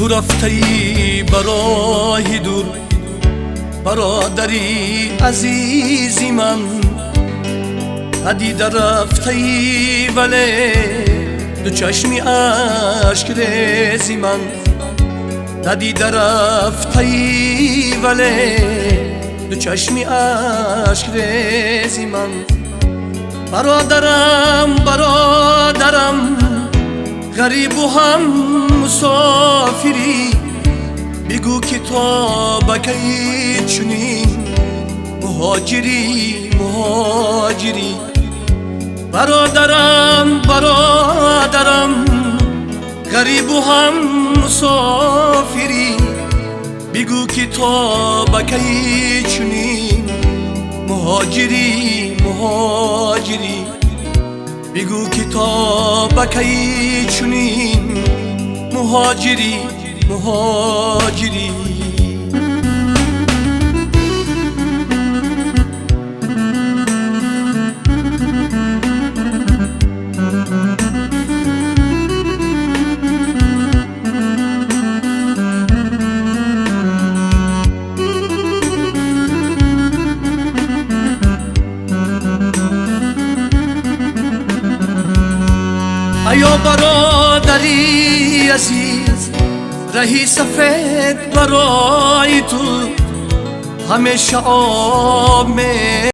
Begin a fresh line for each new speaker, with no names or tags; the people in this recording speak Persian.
رفتی برای دور، برادری عزیزی من. ندیده رفتی ولی دو چشمی اشک ریزی من. ندیده رفتی ولی دو چشمی اشک ریزی من. برادرم برادرم غریب و هم مسافری، بگو که تا بکی چنین مهاجری مهاجری. برادرم برادرم غریب و هم مسافری، بگو که تا بکی چنین مهاجری مهاجری. بگو که تا بکی چنین مهاجری مهاجری. ایا برادری عزیز، رهی سفید برای تو همیشه آب